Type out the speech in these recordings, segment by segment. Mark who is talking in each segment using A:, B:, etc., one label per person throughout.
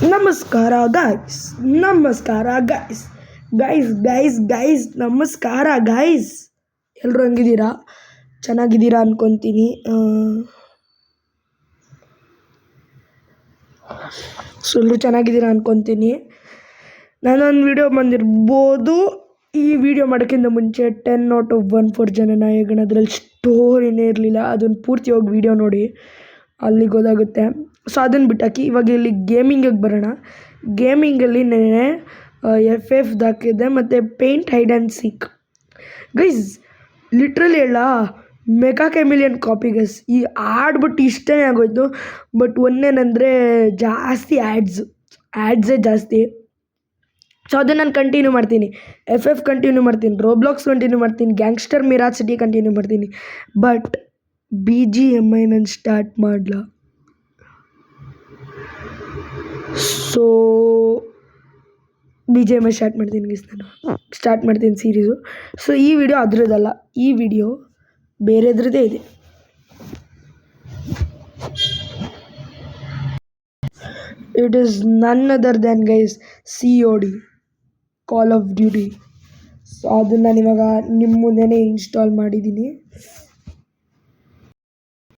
A: ನಮಸ್ಕಾರ ಗಾಯ್ಸ್, ನಮಸ್ಕಾರ ಗಾಯ್ಸ್. ಎಲ್ಲರೂ ಹಂಗಿದ್ದೀರಾ? ಚೆನ್ನಾಗಿದ್ದೀರಾ ಅನ್ಕೊತೀನಿ. ಎಲ್ಲರೂ ಚೆನ್ನಾಗಿದ್ದೀರಾ ಅನ್ಕೊತೀನಿ. ನಾನೊಂದು ವಿಡಿಯೋ ಬಂದಿರ್ಬೋದು. ಈ ವಿಡಿಯೋ ಮಾಡೋಕ್ಕಿಂತ ಮುಂಚೆ 10/1 ಜನನಾಯಕನ ಅದರಲ್ಲಿ ಸ್ಟೋರಿನೇ ಇರಲಿಲ್ಲ. ಅದನ್ನು ಪೂರ್ತಿ ಹೋಗಿ ವಿಡಿಯೋ ನೋಡಿ, ಅಲ್ಲಿಗೆ ಗೊತ್ತಾಗುತ್ತೆ. ಸೊ ಅದನ್ನು ಬಿಟ್ಟಾಕಿ ಇವಾಗ ಇಲ್ಲಿ ಗೇಮಿಂಗಿಗೆ ಬರೋಣ. ಗೇಮಿಂಗಲ್ಲಿ ನೆನೆ FF ಹಾಕಿದ್ದೆ ಮತ್ತು paint hide and seek. Guys literally ಹೇಳ ಮೆಗಾ ಕೆಮಿಲಿಯನ್ ಕಾಪಿ ಗೈಸ್. ಈ ಆಡ್ಬಿಟ್ಟು ಇಷ್ಟನೇ ಆಗೋಯ್ತು. ಬಟ್ ಒಂದೇನಂದರೆ ಜಾಸ್ತಿ ಆ್ಯಡ್ಸೇ ಜಾಸ್ತಿ. ಸೊ ಅದನ್ನು ನಾನು ಕಂಟಿನ್ಯೂ ಮಾಡ್ತೀನಿ. FF ಕಂಟಿನ್ಯೂ ಮಾಡ್ತೀನಿ, ರೋಬ್ಲಾಕ್ಸ್ ಕಂಟಿನ್ಯೂ ಮಾಡ್ತೀನಿ, ಗ್ಯಾಂಗ್ಸ್ಟರ್ ಮಿರಾಜ್ ಸಿಟಿ ಕಂಟಿನ್ಯೂ ಮಾಡ್ತೀನಿ. ಬಟ್ BGMI ನಾನು ಸ್ಟಾರ್ಟ್ ಮಾಡಲ. ಸೊ BGMI ಸ್ಟಾರ್ಟ್ ಮಾಡ್ತೀನಿ ಗೈಸ್. ನಾನು ಸ್ಟಾರ್ಟ್ ಮಾಡ್ತೀನಿ ಸೀರೀಸು. ಸೊ ಈ ವಿಡಿಯೋ ಅದರದ್ದಲ್ಲ, ಈ ವಿಡಿಯೋ ಬೇರೆದ್ರದ್ದೇ ಇದೆ. It is none other than guys COD, call of duty. So ಅದನ್ನು ನಾನು ಇವಾಗ ನಿಮ್ಮ ಮುಂದೆನೇ ಇನ್ಸ್ಟಾಲ್ ಮಾಡಿದ್ದೀನಿ.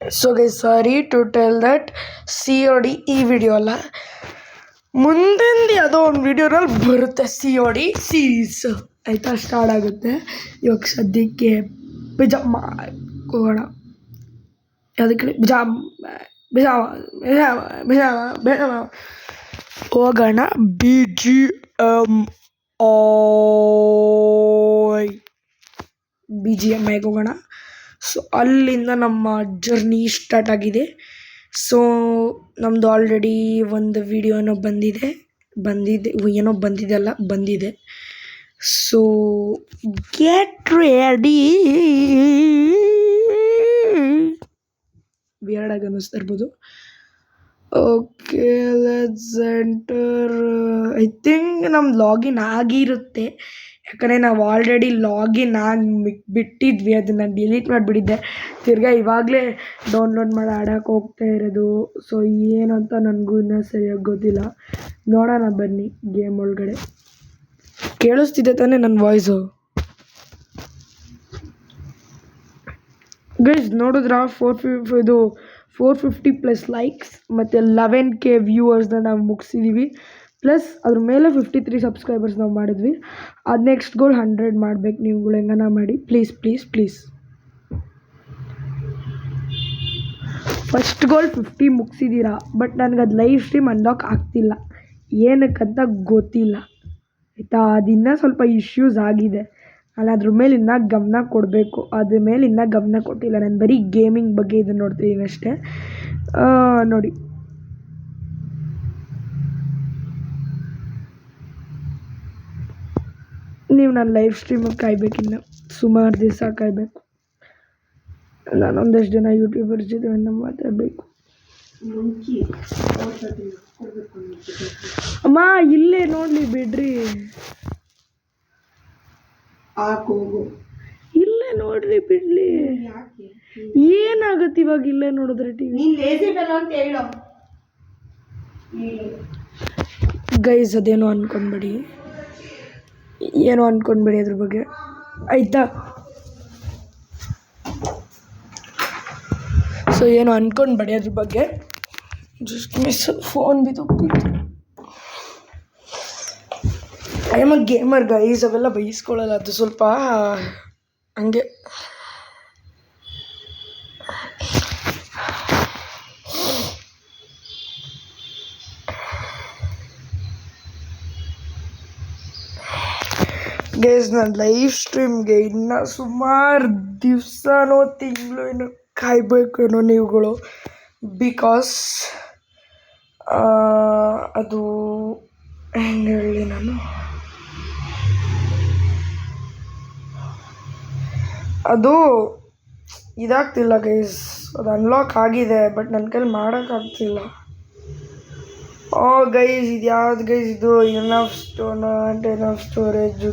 A: So guys sorry to tell that COD ಈ ವಿಡಿಯೋ ಅಲ್ಲ, ಮುಂದಿನ ಯಾವುದೋ ಒಂದು ವಿಡಿಯೋನಲ್ಲಿ ಬರುತ್ತೆ COD ಸೀರೀಸ್. ಆಯಿತಾ? ಸ್ಟಾರ್ಟ್ ಆಗುತ್ತೆ. ಇವಾಗ ಸದ್ಯಕ್ಕೆ ಬಿಜಾಮ ಹೋಗೋಣ. ಅದಕ್ಕೆ ಬಿಜಾಮ ಹೋಗೋಣ. BGMIಗೆ ಹೋಗೋಣ. ಸೊ ಅಲ್ಲಿಂದ ನಮ್ಮ ಜರ್ನಿ ಸ್ಟಾರ್ಟ್ ಆಗಿದೆ. ಸೊ ನಮ್ಮದು ಆಲ್ರೆಡಿ ಒಂದು ವಿಡಿಯೋನೋ ಬಂದಿದೆ. So get ready. ವಿಯರ್ಡಾಗಿ ಅನ್ನಿಸ್ತಾ ಇರ್ಬೋದು. Okay, let's enter. I think ನಮ್ದು ಲಾಗಿನ್ ಆಗಿರುತ್ತೆ, ಯಾಕಂದರೆ ನಾವು ಆಲ್ರೆಡಿ ಲಾಗಿನ್ ಆಗಿ ಬಿಟ್ಟಿದ್ವಿ. ಅದನ್ನು ಡಿಲೀಟ್ ಮಾಡಿಬಿಟ್ಟಿದ್ದೆ. ತಿರ್ಗಾ ಇವಾಗಲೇ ಡೌನ್ಲೋಡ್ ಮಾಡಿ ಆಡೋಕೆ ಹೋಗ್ತಾ ಇರೋದು. ಸೊ ಏನಂತ ನನಗೂ ಇನ್ನೂ ಸರಿಯಾಗಿ ಗೊತ್ತಿಲ್ಲ. ನೋಡೋಣ ಬನ್ನಿ ಗೇಮ್ ಒಳಗಡೆ. ಕೇಳಿಸ್ತಿದೆ ತಾನೇ ನನ್ನ ವಾಯ್ಸು? ಗೈಸ್ ನೋಡಿದ್ರಾ, 450+ ಲೈಕ್ಸ್ ಮತ್ತು 11K ವ್ಯೂವರ್ಸ್ನ ನಾವು ಮುಗಿಸಿದ್ದೀವಿ. ಪ್ಲಸ್ ಅದ್ರ ಮೇಲೆ 53 ಸಬ್ಸ್ಕ್ರೈಬರ್ಸ್ ನಾವು ಮಾಡಿದ್ವಿ. ಅದು ನೆಕ್ಸ್ಟ್ ಗೋಲ್ 100 ಮಾಡ್ಬೇಕು ನೀವುಗಳು ಹೆಂಗನ ಮಾಡಿ. ಪ್ಲೀಸ್. ಫಸ್ಟ್ ಗೋಲ್ 50 ಮುಗಿಸಿದ್ದೀರಾ, ಬಟ್ ನನಗೆ ಅದು ಲೈವ್ ಸ್ಟ್ರೀಮ್ ಅನ್ಲಾಕ್ ಆಗ್ತಿಲ್ಲ, ಏನಕ್ಕಂತ ಗೊತ್ತಿಲ್ಲ. ಆಯಿತಾ? ಅದಿನ್ನೂ ಸ್ವಲ್ಪ ಇಶ್ಯೂಸ್ ಆಗಿದೆ. ನಾನು ಅದ್ರ ಮೇಲೆ ಇನ್ನೂ ಗಮನ ಕೊಡಬೇಕು. ಅದ್ರ ಮೇಲೆ ಇನ್ನೂ ಗಮನ ಕೊಟ್ಟಿಲ್ಲ. ನಾನು ಬರೀ ಗೇಮಿಂಗ್ ಬಗ್ಗೆ ಇದನ್ನು ನೋಡ್ತಿದ್ದೀನಿ ಅಷ್ಟೇ. ನೋಡಿ, ನೀವು ನನ್ನ ಲೈವ್ ಸ್ಟ್ರೀಮಿಗೆ ಕಾಯ್ಬೇಕಿನ್ನ ಸುಮಾರು ದಿವಸ ಕಾಯಬೇಕು. ನಾನೊಂದಷ್ಟು ಜನ ಯೂಟ್ಯೂಬರ್ಸ್ ಜೊತೆ ಮಾತಾಡಬೇಕು. ಅಮ್ಮ ಇಲ್ಲೇ ನೋಡಲಿ ಬಿಡ್ರಿ, ಇಲ್ಲೇ ನೋಡ್ರಿ ಬಿಡ್ಲಿ. ಏನಾಗತ್ತೆ ಇವಾಗ ಇಲ್ಲೇ ನೋಡಿದ್ರೆ ಟಿವಿ? ಗೈಸ್ ಅದೇನೋ ಅನ್ಕೊಂಡ್ಬೇಡಿ ಅದ್ರ ಬಗ್ಗೆ, ಆಯಿತಾ? ಸೊ ಏನೋ ಅನ್ಕೊಂಡ್ಬೇಡಿ ಅದ್ರ ಬಗ್ಗೆ. ಜಸ್ಟ್ ಮಿಸ್ ಫೋನ್ ಬಿದ್ದೋಗ್ತಿತ್ತು. I am a gamer guys. ಅವೆಲ್ಲ ಬೈಸ್ಕೊಳ್ಳಲ್ಲ, ಅದು ಸ್ವಲ್ಪ ಹಂಗೆ. ಗೈಸ್ ನನ್ನ ಲೈವ್ ಸ್ಟ್ರೀಮ್ಗೆ ಇನ್ನು ಸುಮಾರು ದಿವಸನೋ ತಿಂಗಳು ಏನು ಕಾಯಬೇಕೇನೋ ನೀವುಗಳು. ಬಿಕಾಸ್ ಅದು ಹೆಂಗೆ ಹೇಳಿ, ನಾನು ಅದು ಇದಾಗ್ತಿಲ್ಲ ಗೈಸ್. ಅದು ಅನ್ಲಾಕ್ ಆಗಿದೆ, ಬಟ್ ನನ್ನ ಕೈಲಿ ಮಾಡೋಕ್ಕಾಗ್ತಿಲ್ಲ. ಗೈಸ್ ಇದು ಯಾವ್ದು ಗೈಸ್? ಇದು enough stone and enough storage.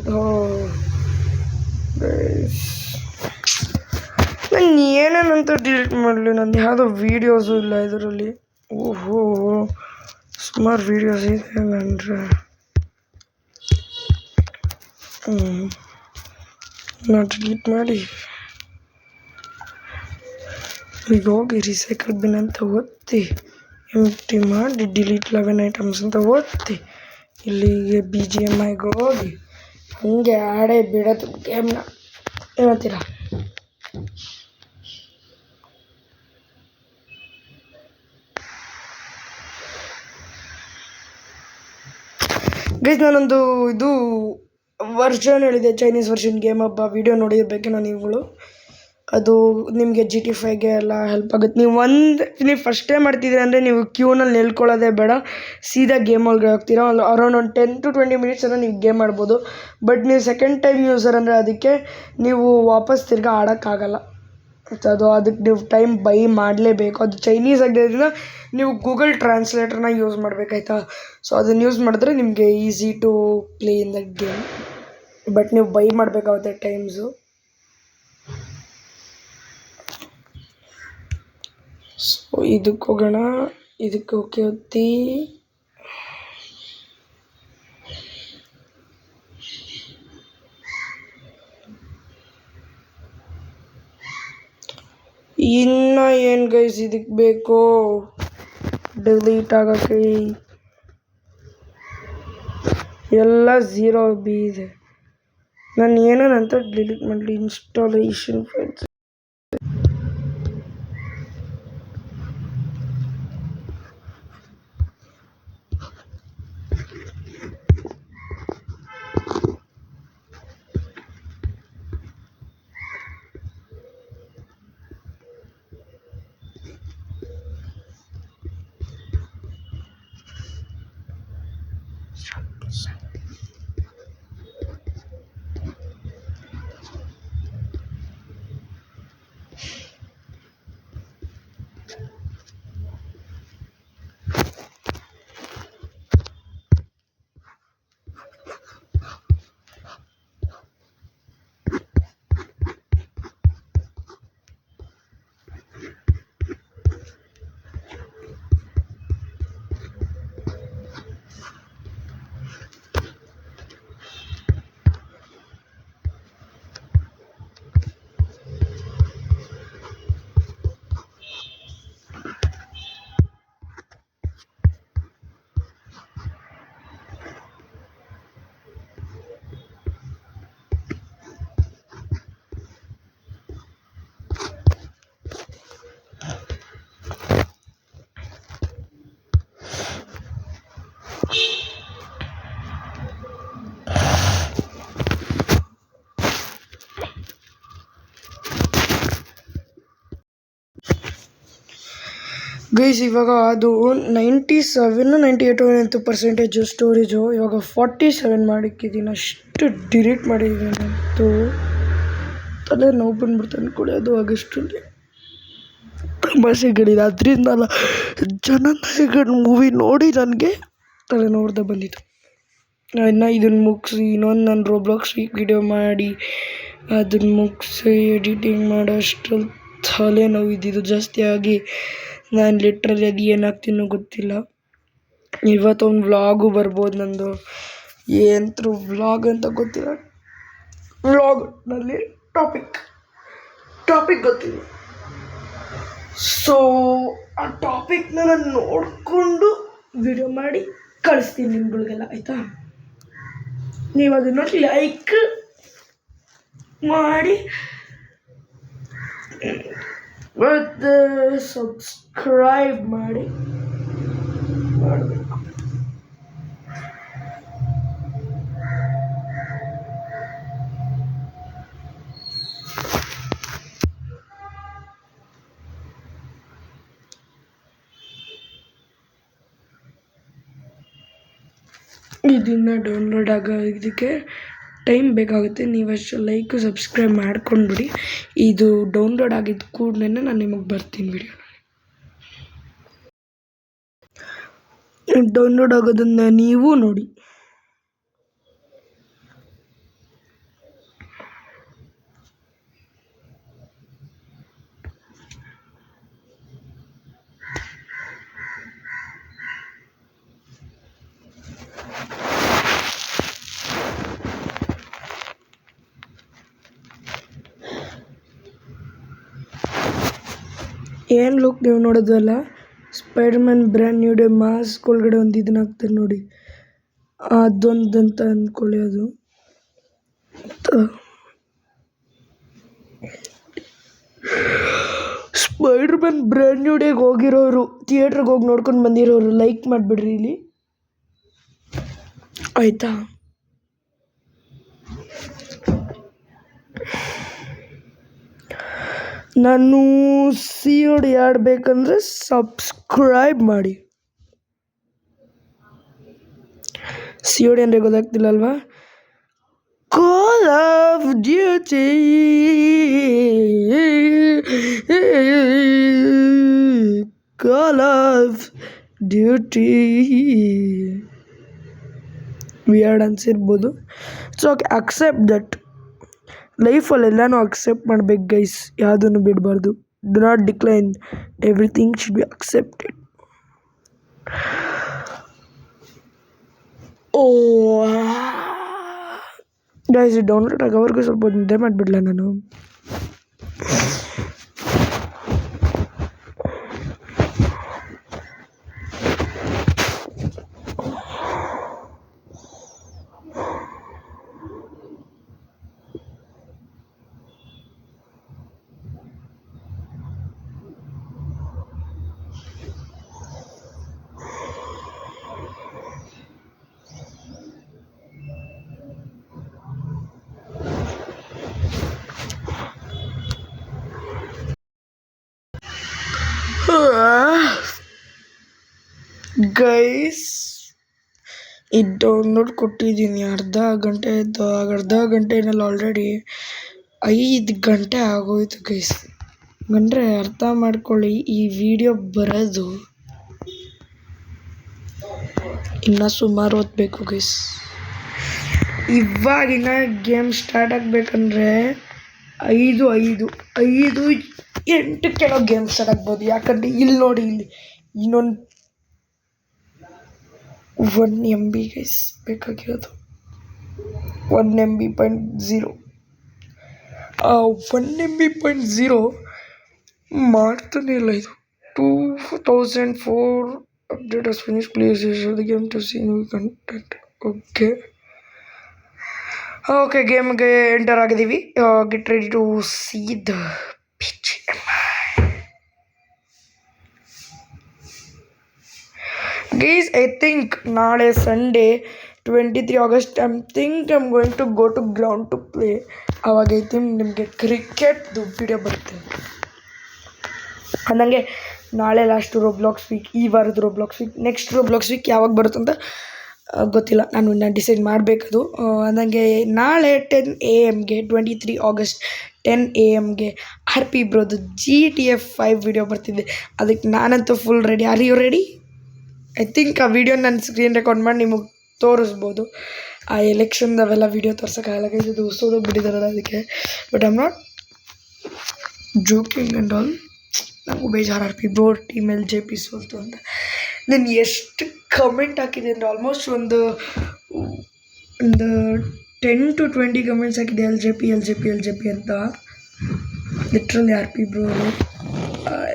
A: Guys ನಾನು ಏನೇನಂತ ಡಿಲೀಟ್ ಮಾಡಲಿ? ನಂದು ಯಾವುದೋ ವೀಡಿಯೋಸು ಇಲ್ಲ ಇದರಲ್ಲಿ. ಓಹೋ, ಸೊ ಸುಮಾರು ವೀಡಿಯೋಸ್ ಇದೆ ಅಂದರೆ ನಾನು ಡಿಲೀಟ್ ಮಾಡಿ ಈಗ ಹೋಗಿ ರಿಸೈಕಲ್ ಬಿನ್ ಅಂತ ಒತ್ತಿ ಎಂಟಿ ಮಾಡಿ ಡಿಲೀಟ್ 11 ಐಟಮ್ಸ್ ಅಂತ ಒತ್ತಿ ಇಲ್ಲಿಗೆ BGMIಗೆ ಹೋಗಿ ಹಂಗೆ ಆಡೇ ಬಿಡೋದು ಗೇಮ್ನ. ಏನಂತೀರಾ? ಗೈಸ್, ನಾನೊಂದು ಇದು ವರ್ಷನ್ ಹೇಳಿದೆ, ಚೈನೀಸ್ ವರ್ಷನ್ ಗೇಮ್ ಹಬ್ಬ ವೀಡಿಯೋ ನೋಡಿರ್ಬೇಕೇನೋ ನೀವುಗಳು. ಅದು ನಿಮಗೆ GT5ಗೆ ಎಲ್ಲ ಹೆಲ್ಪ್ ಆಗುತ್ತೆ. ನೀವು ಫಸ್ಟ್ ಟೈಮ್ ಮಾಡ್ತಿದ್ದೀರ ಅಂದರೆ ನೀವು ಕ್ಯೂನಲ್ಲಿ ನಿಲ್ಕೊಳ್ಳೋದೇ ಬೇಡ, ಸೀದಾ ಗೇಮ್ ಒಳಗೆ ಹೋಗ್ತೀರಾ. ಅರೌಂಡ್ ಒಂದು 10 to 20 ಮಿನಿಟ್ಸ್ ಅಂದರೆ ನೀವು ಗೇಮ್ ಆಡ್ಬೋದು. ಬಟ್ ನೀವು ಸೆಕೆಂಡ್ ಟೈಮ್ ಯೂಸರ್ ಅಂದರೆ ಅದಕ್ಕೆ ನೀವು ವಾಪಸ್ ತಿರ್ಗಾ ಆಡೋಕ್ಕಾಗಲ್ಲ. ಅದಕ್ಕೆ ನೀವು ಟೈಮ್ ಬೈ ಮಾಡಲೇಬೇಕು. ಅದು ಚೈನೀಸ್ ಆಗಿರೋದ್ರಿಂದ ನೀವು ಗೂಗಲ್ ಟ್ರಾನ್ಸ್ಲೇಟರ್ನ ಯೂಸ್ ಮಾಡಬೇಕಾಯ್ತಾ. ಸೊ ಅದನ್ನು ಯೂಸ್ ಮಾಡಿದ್ರೆ ನಿಮಗೆ easy to play in that game. But ನೀವು ಬೈ ಮಾಡಬೇಕಾಗುತ್ತೆ ಟೈಮ್ಸು. ಸೊ ಇದಕ್ಕೆ ಹೋಗೋಣ. ಇದಕ್ಕೆ ಓಕೆ ಒತ್ತಿ ಇನ್ನು ಏನು ಗೈಸ್ ಇದಕ್ಕೆ ಬೇಕು ಡಿಲೀಟ್ ಆಗೋಕ್ಕೆ? ಎಲ್ಲ 0B ಇದೆ. ನಾನು ಏನಂತ ಡಿಲೀಟ್ ಮಾಡಲಿ? Installation files guys. ಇವಾಗ ಅದು 97-98% ಸ್ಟೋರೇಜು, ಇವಾಗ 47 ಮಾಡಿಕ್ಕಿದ್ದೀನಿ. ಅಷ್ಟು ಡಿಲೀಟ್ ಮಾಡಿದ್ದೀನಿ. ಅಂತೂ ತಲೆ ನೋವು ಬಂದ್ಬಿಡ್ತು ಅಂದ್ಕೊಳ್ಳಿ. ಅದು ಆಗಸ್ಟಲ್ಲಿ ತಮಾಷೆಗಳಿದೆ. ಅದರಿಂದಲ್ಲ, ಜನನಾಯಕನ ಮೂವಿ ನೋಡಿ ನನಗೆ ತಲೆನೋವ್ದು ಬಂದಿತ್ತು. ಇನ್ನು ಇದನ್ನು ಮುಗಿಸಿ ಇನ್ನೊಂದು ನಾನು ರೋಬ್ಲಾಕ್ಸ್ ವಿಡಿಯೋ ಮಾಡಿ ಅದನ್ನು ಮುಗಿಸಿ ಎಡಿಟಿಂಗ್ ಮಾಡೋ ಅಷ್ಟರಲ್ಲಿ ತಲೆನೋವು ಇದ್ದಿದ್ದು ಜಾಸ್ತಿ ಆಗಿ ನಾನು ಲಿಟ್ರಲಿ ಅದು ಏನಾಗ್ತೀನೋ ಗೊತ್ತಿಲ್ಲ. ಇವತ್ತೊಂದು ವ್ಲಾಗು ಬರ್ಬೋದು ನಂದು. ಏನಂತರೂ ವ್ಲಾಗ್ ಅಂತ ಗೊತ್ತಿಲ್ಲ. ವ್ಲಾಗ್ನಲ್ಲಿ ಟಾಪಿಕ್ ಗೊತ್ತಿಲ್ಲ. ಸೊ ಆ ಟಾಪಿಕ್ನ ನಾನು ನೋಡಿಕೊಂಡು ವಿಡಿಯೋ ಮಾಡಿ ಕಳಿಸ್ತೀನಿ ನಿಮ್ಗಳಿಗೆಲ್ಲ, ಆಯಿತಾ? ನೀವು ಅದನ್ನು ನೋಡಿ ಲೈಕ್ ಮಾಡಿ ಮತ್ತು ಸಬ್ಸ್ಕ್ರೈಬ್ ಮಾಡಬೇಕು. ಇದನ್ನು ಡೌನ್ಲೋಡ್ ಆಗೋದಕ್ಕೆ ಟೈಮ್ ಬೇಕಾಗುತ್ತೆ. ನೀವಷ್ಟು ಲೈಕು ಸಬ್ಸ್ಕ್ರೈಬ್ ಮಾಡ್ಕೊಂಡ್ಬಿಡಿ. ಇದು ಡೌನ್ಲೋಡ್ ಆಗಿದ್ದ ಕೂಡಲೇ ನಾನು ನಿಮಗೆ ಬರ್ತೀನಿ ವಿಡಿಯೋ. ಡೌನ್ಲೋಡ್ ಆಗೋದನ್ನು ನೀವು ನೋಡಿ. ಏನು ಲುಕ್ ನೀವು ನೋಡೋದಲ್ಲ, Spiderman brand new day mask ಒಳಗಡೆ ಒಂದು ಇದನ್ನ ಹಾಕ್ತಾರೆ ನೋಡಿ, ಅದೊಂದಂತ ಅಂದ್ಕೊಳ್ಳಿ. ಅದು ಸ್ಪೈಡರ್ಮ್ಯಾನ್ ಬ್ರ್ಯಾಂಡ್ ನ್ಯೂ ಡೇಗೆ ಹೋಗಿರೋರು, ಥಿಯೇಟ್ರಿಗೆ ಹೋಗಿ ನೋಡ್ಕೊಂಡು ಬಂದಿರೋರು ಲೈಕ್ ಮಾಡಿಬಿಡ್ರಿ ಇಲ್ಲಿ, ಆಯಿತಾ? ನಾನು COD ಆಡಬೇಕಂದ್ರೆ ಸಬ್ಸ್ಕ್ರೈಬ್ ಮಾಡಿ. COD ಅಂದರೆ ಗೊತ್ತಾಗ್ತಿಲ್ಲ ಅಲ್ವಾ? Call of Duty, Call of Duty weird ಅನ್ಸಿರ್ಬೋದು. So accept that. ಲೈಫಲ್ಲಿ ಎಲ್ಲನೂ ಅಕ್ಸೆಪ್ಟ್ ಮಾಡ್ಬೇಕು ಗೈಸ್, ಯಾವುದನ್ನು ಬಿಡಬಾರ್ದು. Do not decline, everything should be accepted. Oh guys, download ಆಗೋವರೆಗೂ ಸ್ವಲ್ಪ ನಿದ್ದೆ ಮಾಡಿಬಿಡ್ಲ ನಾನು. ಗೈಸ್, ಇದು ಡೌನ್ಲೋಡ್ ಕೊಟ್ಟಿದ್ದೀನಿ, ಅರ್ಧ ಗಂಟೆ ಆಯಿತು. ಅರ್ಧ ಗಂಟೆನಲ್ಲಿ ಆಲ್ರೆಡಿ 5 ಗಂಟೆ ಆಗೋಯ್ತು ಗೈಸ್. ಅಂದರೆ ಅರ್ಥ ಮಾಡ್ಕೊಳ್ಳಿ, ಈ ವಿಡಿಯೋ ಬರೋದು ಇನ್ನೂ ಸುಮಾರು ಹೊತ್ತು ಗೈಸ್. ಇವಾಗಿನ ಗೇಮ್ ಸ್ಟಾರ್ಟ್ ಆಗಬೇಕಂದ್ರೆ 5:08 ಗೇಮ್ ಸ್ಟಾರ್ಟ್ ಆಗ್ಬೋದು. ಯಾಕಂದರೆ ಇಲ್ಲಿ ನೋಡಿ, ಇಲ್ಲಿ ಇನ್ನೊಂದು 1 MB ಗೈಸ್ ಬೇಕಾಗಿರೋದು, 1 MB.0. 1 MB.0 ಮಾಡ್ತಾನೆ ಇಲ್ಲ ಇದು. 2004 update as finish, please the game to see new content. Okay ಗೇಮ್ಗೆ ಎಂಟರ್ ಆಗಿದ್ದೀವಿ. Get ready to see the BGM. Guys, I think ನಾಳೆ Sunday 23 August, I am going to go to ground to play. ಅವಾಗ I think ನಿಮಗೆ ಕ್ರಿಕೆಟ್ದು video ಬರುತ್ತೆ. ಅಂದಂಗೆ ನಾಳೆ last ರೋಬ್ಲಾಕ್ಸ್ weak, ಈ ವಾರದ ರೋಬ್ಲಾಕ್ಸ್ ವೀಕ್. ನೆಕ್ಸ್ಟ್ ರೋಬ್ಲಾಕ್ಸ್ ವೀಕ್ ಯಾವಾಗ ಬರುತ್ತೆ ಅಂತ ಗೊತ್ತಿಲ್ಲ, ನಾನು ಡಿಸೈಡ್ ಮಾಡಬೇಕದು. ನನಗೆ ನಾಳೆ 10 AM-ಗೆ 23 August 10 AM-ಗೆ RP ಬ್ರೋದು GTA 5 ವಿಡಿಯೋ ಬರ್ತಿದ್ದೆ. ಅದಕ್ಕೆ ನಾನಂತೂ full ready. Are you ready? I think ಆ ವಿಡಿಯೋ ನಾನು ಸ್ಕ್ರೀನ್ ರೆಕಾರ್ಡ್ ಮಾಡಿ ನಿಮಗೆ ತೋರಿಸ್ಬೋದು. ಆ ಎಲೆಕ್ಷನ್ದು ಅವೆಲ್ಲ ವಿಡಿಯೋ ತೋರ್ಸೋಕ್ಕಾಗಲ್ಲ, ಇದು ಉಸೋದೋಗಿ ಬಿಟ್ಟಿದ್ದಾರಲ್ಲ ಅದಕ್ಕೆ. But I am not joking and all. ನನಗೂ ಬೇಜಾರು RP ಬ್ರೋ ಟೀಮ್ LJP ಸೋಲ್ತು ಅಂತ. ನಾನು ಎಷ್ಟು ಕಮೆಂಟ್ ಹಾಕಿದೆ ಅಂದರೆ ಆಲ್ಮೋಸ್ಟ್ ಒಂದು 10 to 20 ಕಮೆಂಟ್ಸ್ ಹಾಕಿದೆ, LJP ಅಂತ. ಲಿಟ್ರಲಿ RP ಬ್ರೋ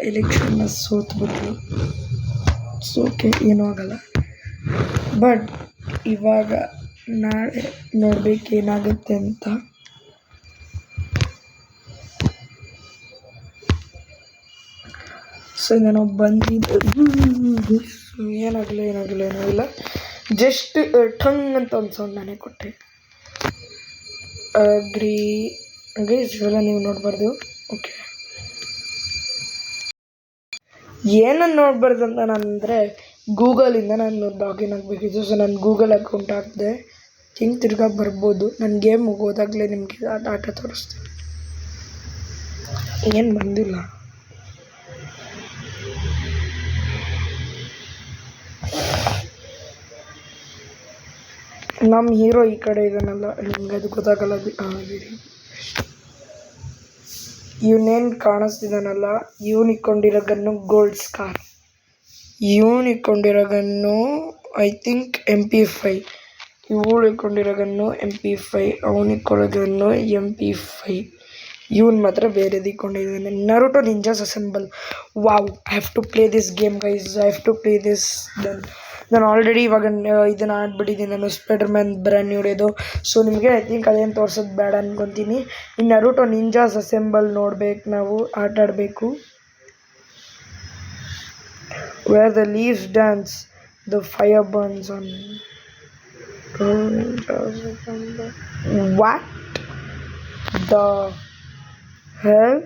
A: ಎಲೆಕ್ಷನ್ನ ಸೋತ್ಬಿಟ್ರು. ಓಕೆ, ಏನೂ ಆಗಲ್ಲ. ಬಟ್ ಇವಾಗ ನಾಳೆ ನೋಡ್ಬೇಕು ಏನಾಗುತ್ತೆ ಅಂತ. ಸೊ ನಾನು ಬಂದಿದ್ದು ಏನಾಗಲಿಲ್ಲ, ಜಸ್ಟ್ ಠಂಗ್ ಅಂತ ಒಂದು ಸೌಂಡ್ ನಾನೇ ಕೊಟ್ಟೆ. ಗೈಸ್ ಇವೆಲ್ಲ ನೀವು ನೋಡಬಾರ್ದು. ಓಕೆ, ಏನನ್ನು ನೋಡಬಾರ್ದು ಅಂತ ನಾನು ಅಂದರೆ ಗೂಗಲಿಂದ ನಾನು ಲಾಗಿನ್ ಆಗಬೇಕಿತ್ತು. ಸೊ ನಾನು ಗೂಗಲ್ ಅಕೌಂಟ್ ಹಾಕಿದೆ. ಹಿಂಗೆ ತಿರ್ಗಾ ಬರ್ಬೋದು. ನನ್ನ ಗೇಮ್ ಹೋದಾಗಲೇ ನಿಮಗೆ ಡಾಟಾ ತೋರಿಸ್ತೀನಿ. ಏನು ಬಂದಿಲ್ಲ. ನಮ್ಮ ಹೀರೋ ಈ ಕಡೆ ಇದ್ದಾನಲ್ಲ, ನಿಮಗೆ ಅದು ಗೊತ್ತಾಗಲ್ಲ. ಇವನೇನು ಕಾಣಿಸ್ತಿದ್ದಾನಲ್ಲ, ಇವನು ಇಕ್ಕೊಂಡಿರೋ ಗನ್ನು ಗೋಲ್ಡ್ ಸ್ಕಾರ್. ಇವನು ಇಕ್ಕೊಂಡಿರೋ ಗನ್ನು ಐ ಥಿಂಕ್ MP5. ಇವಳು ಇಕ್ಕೊಂಡಿರೋ ಗನ್ನು MP5. ಅವನು ಇಕ್ಕೊಳ್ಳೋ ಗನ್ನು MP5. ಇವನ್ ಮಾತ್ರ ಬೇರೆದು ಇಟ್ಕೊಂಡಿದ್ದಾನೆ. Naruto ninjas assemble. Wow, I have to play this game guys, I have to play this. ನಾನು ಆಲ್ರೆಡಿ ಇವಾಗ ಇದನ್ನು ಆಡ್ಬಿಟ್ಟಿದ್ದೀನಿ, ನಾನು ಸ್ಪೈಡರ್ ಮ್ಯಾನ್ ಬ್ರ್ಯಾಂಡ್ ನ್ಯೂ ಡೇದು. ಸೊ ನಿಮಗೆ ಐ ಥಿಂಕ್ ಅದೇನು ತೋರ್ಸೋದು ಬೇಡ ಅನ್ಕೊತೀನಿ. ಈ ನರುಟೋ ನಿಂಜಾಸ್ ಅಸೆಂಬಲ್ ನೋಡ್ಬೇಕು, ನಾವು ಆಟ ಆಡಬೇಕು. Where the leaves dance the fire burns on. What the hell?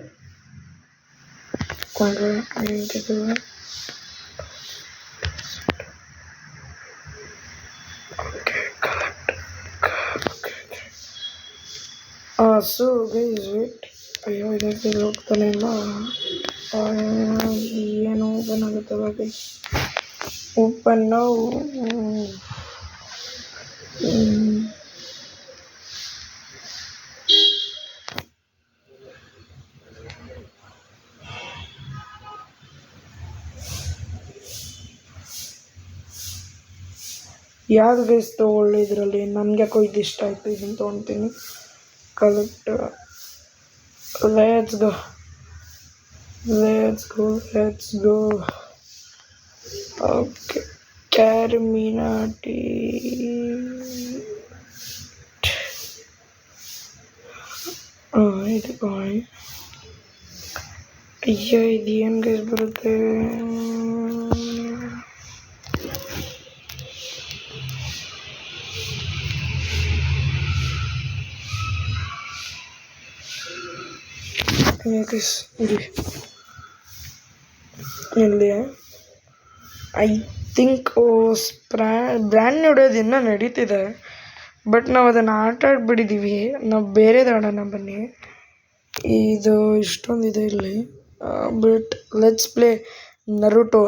A: So guys, wait. ಅಯ್ಯೋ ಇದಕ್ಕೆ ಹೋಗ್ತಾನೆ ಇಲ್ಲ. ಏನು ಓಪನ್ ಆಗುತ್ತೆ ಬಗ್ಗೆ ಓಪನ್ ನಾವು. ಯಾವ್ದು ಗೈಸ್ ತೊಗೊಳ್ಳಿ ಇದರಲ್ಲಿ? ನನಗೆ ಯಾಕೋ ಇದು ಇಷ್ಟ ಆಯಿತು, ಇದನ್ನು ತೊಗೊಳ್ತೀನಿ. ಕಲೆಕ್ಟ್. Let's go. ಓಕೆ, ಕ್ಯಾರ್ಮಿನಾಟಿ. ಇದು ಅಯ್ಯೋ, ಇದು ಏನು ಗೈಸ್ ಬರುತ್ತೆ? ಇಲ್ಲಿ ಐ ಥಿಂಕ್ ಬ್ರ್ಯಾಂಡ್ ನ್ಯೂಡೋದು ಇನ್ನೂ ನಡೀತಿದೆ, ಬಟ್ ನಾವು ಅದನ್ನು ಆಟ ಆಡ್ಬಿಟ್ಟಿದ್ದೀವಿ. ನಾವು ಬೇರೆದು ಆಡೋಣ ಬನ್ನಿ. ಇದು ಇಷ್ಟೊಂದಿದೆ ಇಲ್ಲಿ, but let's play Naruto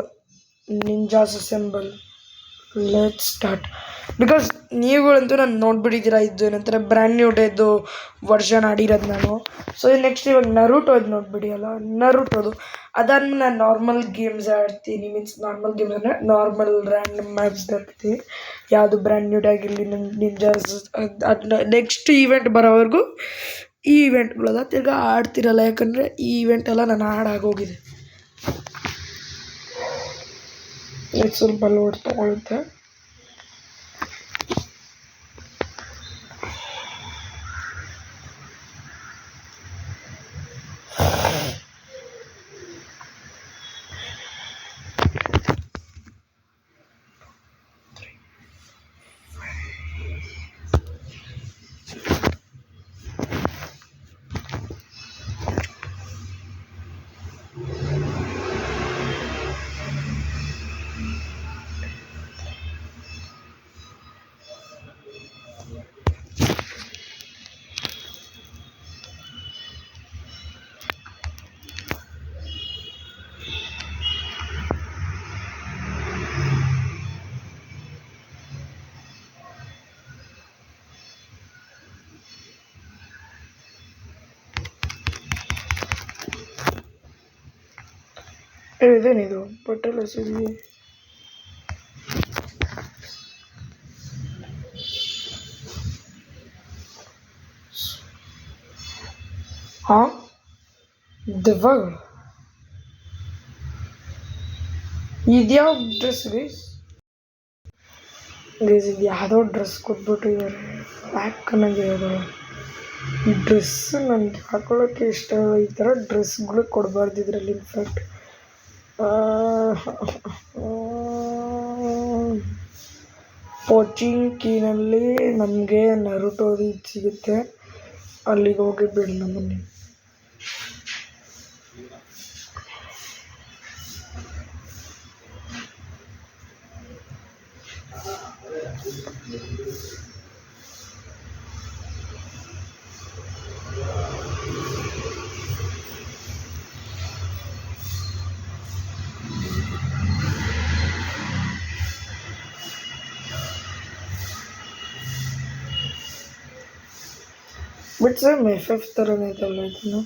A: ninjas assemble. Let's start. Because ನೀವುಗಳಂತೂ ನಾನು ನೋಡ್ಬಿಟ್ಟಿದ್ದೀರಾ, ಇದು ನಂತರ ಬ್ರ್ಯಾಂಡ್ ನ್ಯೂ ಡೇದು ವರ್ಷನ್ ಆಡಿರೋದು ನಾನು. ಸೊ ನೆಕ್ಸ್ಟ್ ಇವಾಗ ನರುಟೋದು ನೋಡ್ಬಿಡಿ ಅಲ್ಲ, ನರುಟೋದು. ಅದಾದ್ಮೇಲೆ ನಾನು ನಾರ್ಮಲ್ ಗೇಮ್ಸ್ ಆಡ್ತೀನಿ. ಮೀನ್ಸ್ ನಾರ್ಮಲ್ ಗೇಮ್ಸ್ ಅಂದರೆ ನಾರ್ಮಲ್ ರ್ಯಾಂಡಮ್ ಮ್ಯಾಪ್ಸ್ ಆಡ್ತೀನಿ. ಯಾವುದು ಬ್ರ್ಯಾಂಡ್ ನ್ಯೂ ಡೇ ಆಗಿರಲಿ, ನಿಂಜಾಸ್ ಅದನ್ನ ನೆಕ್ಸ್ಟ್ ಈವೆಂಟ್ ಬರೋವರೆಗೂ ಈ ಈವೆಂಟ್ಗಳೆಲ್ಲ ತಿರ್ಗಾ ಆಡ್ತಿರಲ್ಲ, ಯಾಕಂದರೆ ಈ ಈವೆಂಟ್ ಎಲ್ಲ ನಾನು ಆಡಾಗೋಗಿದೆ. ಇದು ಸ್ವಲ್ಪ ಲೋಡ್ ತಗೊಳುತ್ತೆ. ಇದೇನಿದು ಪಟ್ಟೆಲ್ಲ ಸಿಗಿ? ಹಾಂ, ದೆವ್ವಗಳು. ಇದ್ಯಾವ ಡ್ರೆಸ್ ಗೈಸ್? ಇದು ಯಾವುದೋ ಡ್ರೆಸ್ ಕೊಟ್ಬಿಟ್ಟಿದ್ದಾರೆ, ಬ್ಲ್ಯಾಕ್ ಅನ್ನಂಗಿರೋದು. ಈ ಡ್ರೆಸ್ ನನಗೆ ಹಾಕೊಳ್ಳೋಕ್ಕೆ ಇಷ್ಟ ಇಲ್ಲ. ಈ ಥರ ಡ್ರೆಸ್ಗಳು ಕೊಡಬಾರ್ದು ಇದರಲ್ಲಿ. ಇನ್ಫ್ಯಾಕ್ಟ್ ಪೋಚಿಂಕಿನಲ್ಲಿ ನಮಗೆ ನರುಟೋದು ಇದು ಸಿಗುತ್ತೆ, ಅಲ್ಲಿಗೆ ಹೋಗಿ ಬಿಡೋಣ ಬನ್ನಿ. ಬಟ್ ಸರ್ FF ಥರನೇ ಐತಲ್ಲ ಇದನ್ನು.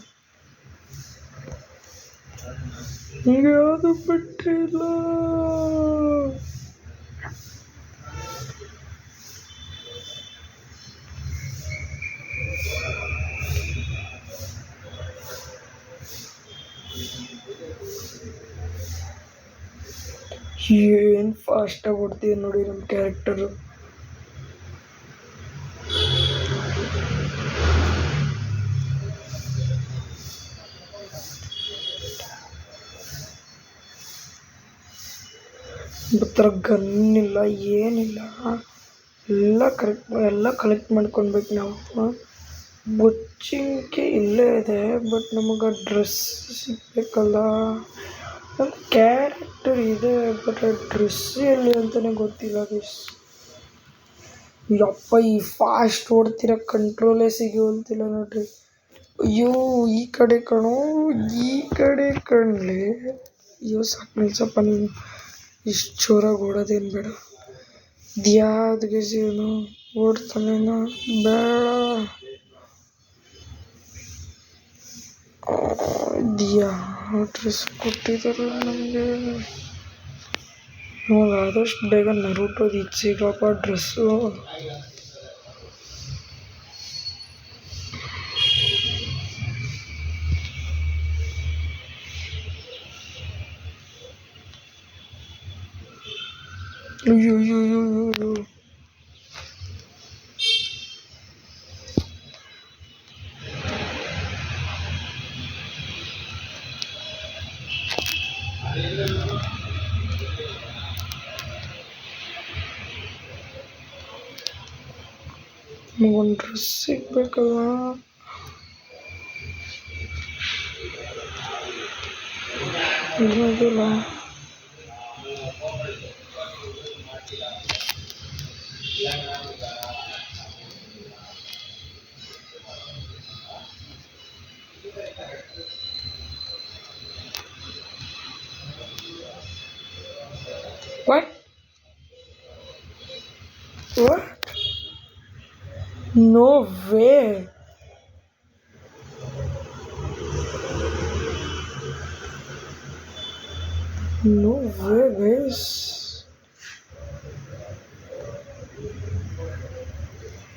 A: ಈಗ ಯಾವುದು ಬಿಟ್ಟಿಲ್ಲ. ಏನು ಫಾಸ್ಟಾಗಿ ಓಡ್ತೀವಿ ನೋಡಿ ನಮ್ಮ ಕ್ಯಾರೆಕ್ಟರು. ಥರ ಗನ್ ಇಲ್ಲ, ಏನಿಲ್ಲ, ಎಲ್ಲ ಕಲೆಕ್ಟ್ ಮಾಡ್ಕೊಳ್ಬೇಕು ನಾವು. ಬೊಚ್ಚಿಂಕೆ ಇಲ್ಲೇ ಇದೆ, ಬಟ್ ನಮಗೆ ಡ್ರೆಸ್ ಸಿಗಬೇಕಲ್ಲ. ನಮ್ಮ ಕ್ಯಾರೆಕ್ಟರ್ ಇದೆ, ಬಟ್ ಡ್ರೆಸ್ ಎಲ್ಲಿ ಅಂತಲೇ ಗೊತ್ತಿಲ್ಲ ಗೈಸ್. ಯಪ್ಪ, ಈ ಫಾಸ್ಟ್ ಓಡ್ತಿರೋ ಕಂಟ್ರೋಲೇ ಸಿಗೋಲ್ತಿಲ್ಲ ನೋಡ್ರಿ. ಅಯ್ಯೋ, ಈ ಕಡೆ ಕಣೋ, ಈ ಕಡೆ ಕಣ್ಲೆ. ಅಯ್ಯೋ ಸಾಕು ನಿಲ್ಸಪ್ಪ, ನೀನು ಇಷ್ಟು ಜೋರಾಗಿ ಓಡೋದೇನು ಬೇಡ. ಇದ್ಯಾವ್ದು ಗೈಸ್ ಇವನು ಓಡ್ತಾನೇನೋ, ಬೇಡ. ಯಾವ ಡ್ರೆಸ್ ಕೊಟ್ಟಿದಾರಲ್ಲ ನಮಗೆ. ನೋಡಿ ಆದಷ್ಟು ಬೇಗ ನರುಟೋದು ಇದು ಸಿಗಪ್ಪ ಡ್ರೆಸ್ಸು. ಅಯ್ಯೋ ಅಯ್ಯೋ ಅಯ್ಯೋ ಅಯ್ಯೋ. ನಮಗೊಂದು ಡ್ರೆಸ್ ಸಿಗ್ಬೇಕಲ್ಲ. ಇರೋದಿಲ್ಲ. What? What? No way. No way, guys.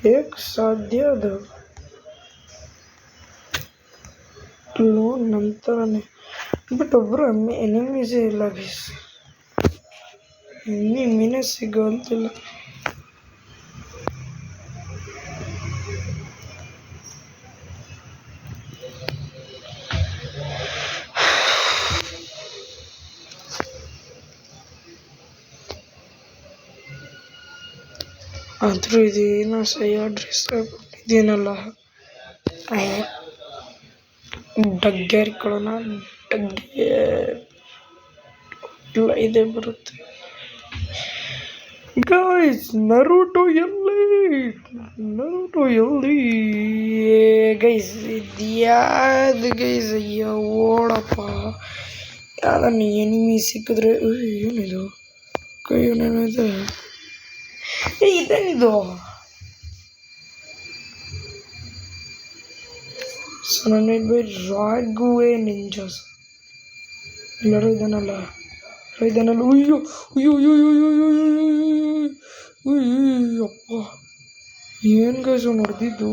A: ಹೇಗೆ ಸಾಧ್ಯ ಅದು? ಲೋನ್ ನಮ್ಮ ಥರನೇ, ಬಟ್ ಒಬ್ಬರು ಎನಿಮೀಸೇ ಇಲ್ಲ ಗೈಸ್. ಎನಿಮಿನೇ ಸಿಗೋಂತಿಲ್ಲ. ಆದರೂ ಇದೇನೋ ಸಹ ಡ್ರೆಸ್ ಇದೇನಲ್ಲ, ಡಗ್ಗೇರ್ಕೊಳ್ಳೋಣ. ಡಗ್ಗೆ ಇಲ್ಲ, ಇದೇ ಬರುತ್ತೆ ಗೈಸ್. ನರುಟೋ ಎಲ್ಲಿ ಗೈಸ್? ಇದ್ಯಾವುದು ಗೈಸ್? ಅಯ್ಯೋ ಓಡಪ್ಪ. ಯಾವ್ದನ್ನ ಎನಿಮಿ ಸಿಕ್ಕಿದ್ರೆ ಏನಿದು? ಕೈಯೇನೇನೋ ಇದೆ. ಇದೇನಿದು? Surrounded by rogue ninjas. ಎಲ್ಲರೂ ಇದಾನಲ್ಲ. ಅಯ್ಯೋ ಅಯ್ಯೋ ಅಯ್ಯೋ ಅಯ್ಯೋ ಅಯ್ಯೋ ಅಪ್ಪ, ಏನು ಗೈಸ್ ನೋಡ್ದಿದ್ದು?